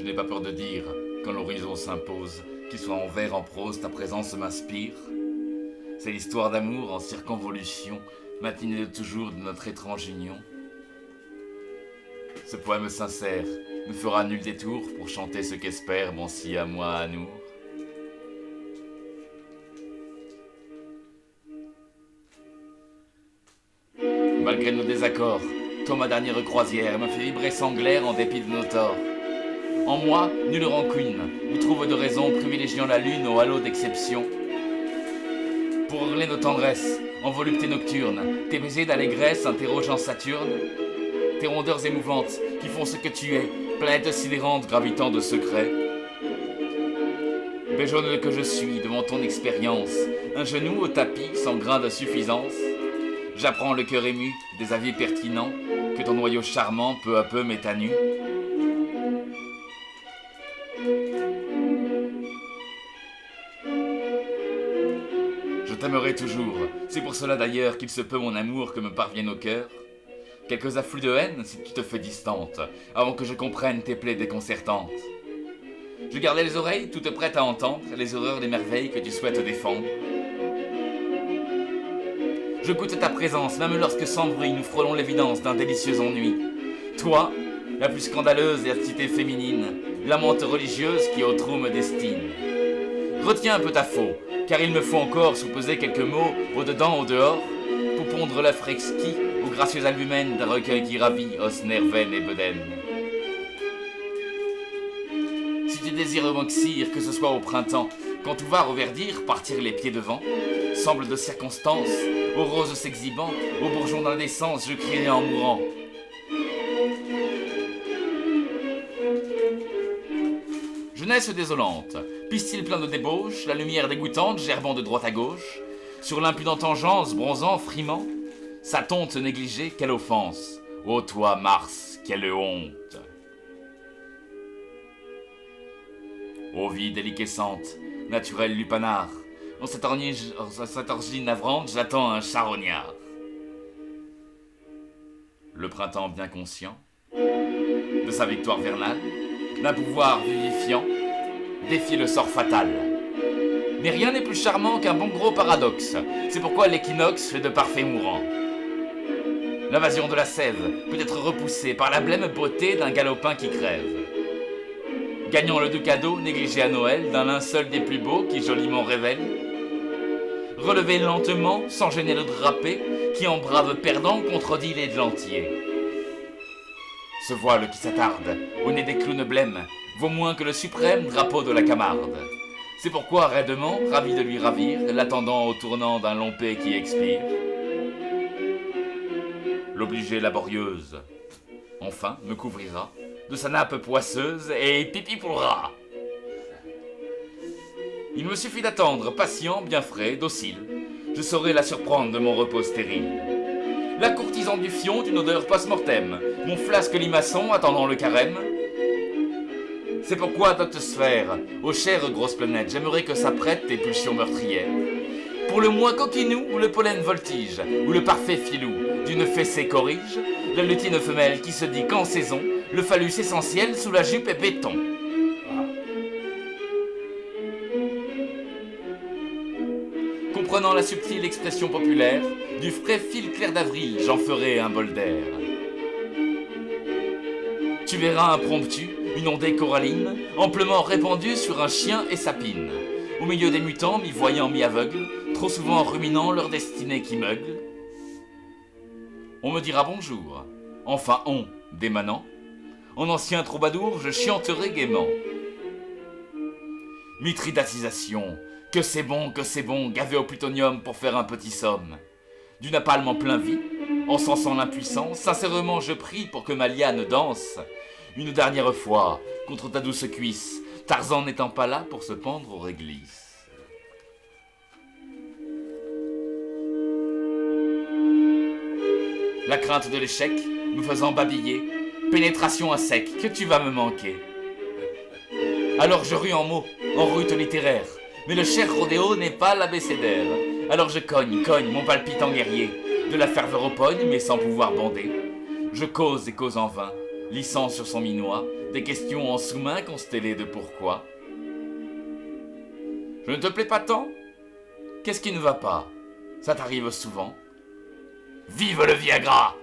Je n'ai pas peur de dire, quand l'horizon s'impose, qu'il soit en vers, en prose, ta présence m'inspire. C'est l'histoire d'amour en circonvolution, matinée de toujours de notre étrange union. Ce poème sincère ne fera nul détour pour chanter ce qu'espère mon si à moi amour. Malgré nos désaccords, toi ma dernière croisière me fait vibrer sans glaire en dépit de nos torts. En moi, nulle rancune, ou trouve de raison privilégiant la lune au halo d'exception. Pour hurler nos tendresses, en volupté nocturne, tes baisers d'allégresse interrogeant Saturne, tes rondeurs émouvantes qui font ce que tu es, planète sidérante gravitant de secrets. Béjaune que je suis devant ton expérience, un genou au tapis sans grain de suffisance, j'apprends le cœur ému des avis pertinents que ton noyau charmant peu à peu m'étanue. Je t'aimerai toujours, c'est pour cela d'ailleurs qu'il se peut mon amour que me parvienne au cœur quelques afflux de haine si tu te fais distante, avant que je comprenne tes plaies déconcertantes. Je gardais les oreilles toutes prêtes à entendre les horreurs des merveilles que tu souhaites défendre. Je goûte ta présence, même lorsque sans bruit nous frôlons l'évidence d'un délicieux ennui. Toi, la plus scandaleuse des entités féminines, l'amante religieuse qui au trou me destine. Retiens un peu ta faux, car il me faut encore soupeser quelques mots au-dedans, au-dehors, pour pondre l'œuf exquis aux gracieux albumènes d'un recueil qui ravit os, nervaine et bedaine. Si tu désires m'oxyre, que ce soit au printemps, quand tout va reverdir, partir les pieds devant, semble de circonstance, aux roses s'exhibant, aux bourgeons d'indécence, je crierai en mourant. Jeunesse désolante, pistil plein de débauche, la lumière dégoûtante gerbant de droite à gauche, sur l'impudente engeance bronzant, frimant, sa tonte négligée, quelle offense, ô toi Mars, quelle honte. Ô vie déliquescente, naturelle lupanar, dans cette orgie navrante, j'attends un charognard. Le printemps bien conscient de sa victoire vernale, d'un pouvoir vivifiant, défie le sort fatal. Mais rien n'est plus charmant qu'un bon gros paradoxe, c'est pourquoi l'équinoxe fait de parfaits mourants. L'invasion de la sève peut être repoussée par la blême beauté d'un galopin qui crève. Gagnant le doux cadeau négligé à Noël d'un linceul des plus beaux qui joliment révèle. Relevé lentement, sans gêner le drapé, qui en brave perdant contredit les de l'entier. Ce voile qui s'attarde, au nez des clowns blêmes, vaut moins que le suprême drapeau de la Camarde. C'est pourquoi, raidement, ravi de lui ravir, l'attendant au tournant d'un long paix qui expire. L'obligée laborieuse, enfin, me couvrira de sa nappe poisseuse et pipi pour le rat. Il me suffit d'attendre, patient, bien frais, docile. Je saurai la surprendre de mon repos stérile. La courtisane du fion d'une odeur post-mortem, mon flasque limaçon attendant le carême. C'est pourquoi, doctosphère, aux chères grosses planètes, j'aimerais que s'apprêtent tes pulsions meurtrières. Pour le moins coquinou, où le pollen voltige, ou le parfait filou d'une fessée corrige, la lutine femelle qui se dit qu'en saison, le phallus essentiel sous la jupe est béton. Comprenant la subtile expression populaire, du frais fil clair d'avril, j'en ferai un bol d'air. Tu verras impromptu, une ondée coralline, amplement répandue sur un chien et sa pine. Au milieu des mutants, mi-voyants, mi-aveugles, trop souvent ruminant leur destinée qui meugle. On me dira bonjour, enfin on, démanant. En ancien troubadour, je chanterai gaiement. Mitridatisation, que c'est bon, gavé au plutonium pour faire un petit somme. Du napalm en plein vie, encensant l'impuissance, sincèrement je prie pour que ma liane danse. Une dernière fois, contre ta douce cuisse, Tarzan n'étant pas là pour se pendre aux réglisses. La crainte de l'échec, me faisant babiller, pénétration à sec, que tu vas me manquer. Alors je rue en mots, en rute littéraire, mais le cher rodéo n'est pas l'abécédaire. Alors je cogne, mon palpitant guerrier, de la ferveur au pogne, mais sans pouvoir bander. Je cause et cause en vain, lissant sur son minois des questions en sous-main constellées de pourquoi. Je ne te plais pas tant? Qu'est-ce qui ne va pas? Ça t'arrive souvent? Vive le Viagra!